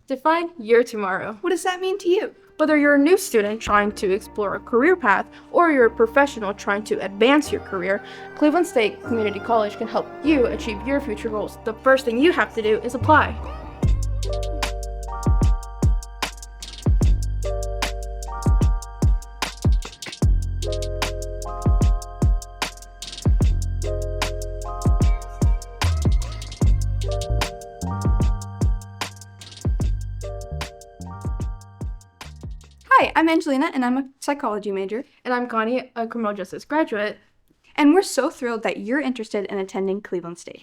Define your tomorrow. What does that mean to you? Whether you're a new student trying to explore a career path or you're a professional trying to advance your career, Cleveland State Community College can help you achieve your future goals. The first thing you have to do is apply. Hi, I'm Angelina, and I'm a psychology major. And I'm Connie, a criminal justice graduate. And we're so thrilled that you're interested in attending Cleveland State.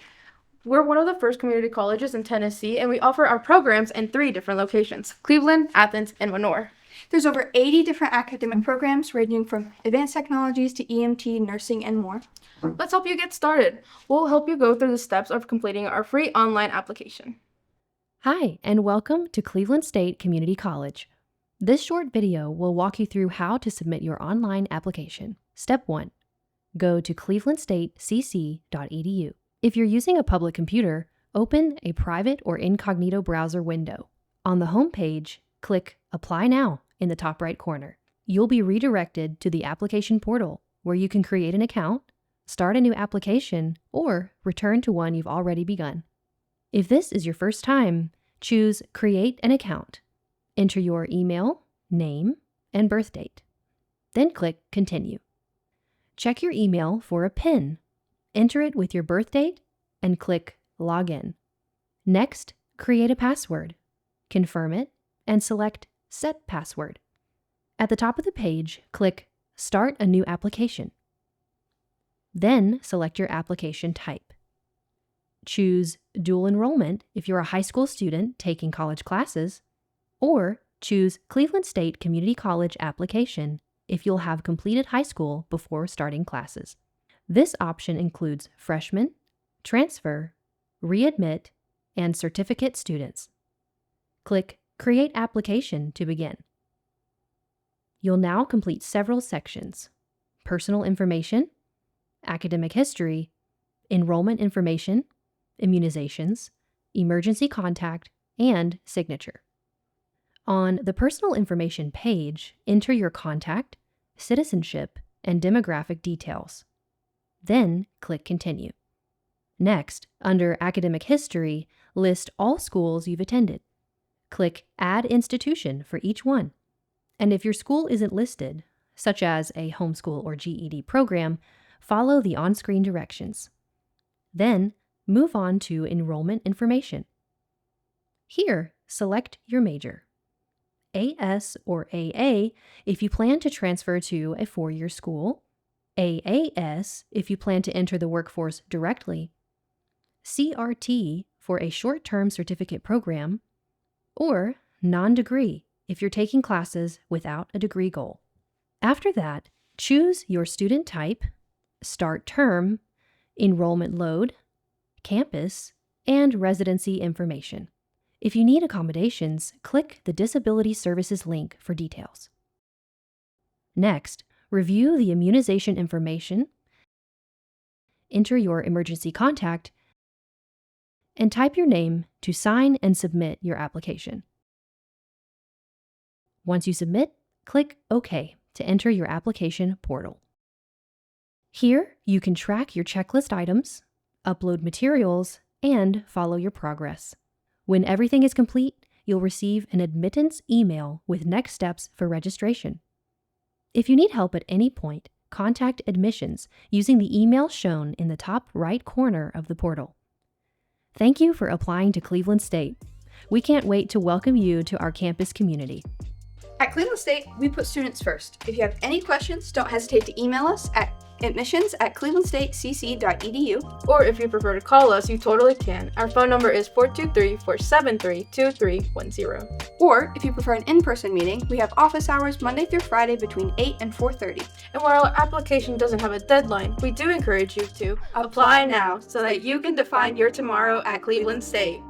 We're one of the first community colleges in Tennessee, and we offer our programs in 3 different locations: Cleveland, Athens, and Monroe. There's over 80 different academic programs ranging from advanced technologies to EMT, nursing, and more. Let's help you get started. We'll help you go through the steps of completing our free online application. Hi, and welcome to Cleveland State Community College. This short video will walk you through how to submit your online application. Step 1. Go to clevelandstatecc.edu. If you're using a public computer, open a private or incognito browser window. On the home page, click Apply Now in the top right corner. You'll be redirected to the application portal where you can create an account, start a new application, or return to one you've already begun. If this is your first time, choose Create an Account. Enter your email, name, and birth date. Then click Continue. Check your email for a PIN. Enter it with your birth date and click Login. Next, create a password. Confirm it and select Set Password. At the top of the page, click Start a new application. Then select your application type. Choose Dual Enrollment if you're a high school student taking college classes, or choose Cleveland State Community College application if you'll have completed high school before starting classes. This option includes freshmen, transfer, readmit, and certificate students. Click Create Application to begin. You'll now complete several sections: personal information, academic history, enrollment information, immunizations, emergency contact, and signature. On the personal information page, enter your contact, citizenship, and demographic details. Then click Continue. Next, under Academic History, list all schools you've attended. Click Add Institution for each one. And if your school isn't listed, such as a homeschool or GED program, follow the on-screen directions. Then, move on to Enrollment Information. Here, select your major. AS or AA if you plan to transfer to a 4-year school, AAS if you plan to enter the workforce directly, CRT for a short-term certificate program, or non-degree if you're taking classes without a degree goal. After that, choose your student type, start term, enrollment load, campus, and residency information. If you need accommodations, click the Disability Services link for details. Next, review the immunization information, enter your emergency contact, and type your name to sign and submit your application. Once you submit, click OK to enter your application portal. Here, you can track your checklist items, upload materials, and follow your progress. When everything is complete, you'll receive an admittance email with next steps for registration. If you need help at any point, contact admissions using the email shown in the top right corner of the portal. Thank you for applying to Cleveland State. We can't wait to welcome you to our campus community. At Cleveland State, we put students first. If you have any questions, don't hesitate to email us at admissions@clevelandstatecc.edu. Or if you prefer to call us, you totally can. Our phone number is 423-473-2310. Or if you prefer an in-person meeting, we have office hours Monday through Friday between 8 and 4:30. And while our application doesn't have a deadline, we do encourage you to apply now so that you can define your tomorrow at Cleveland State.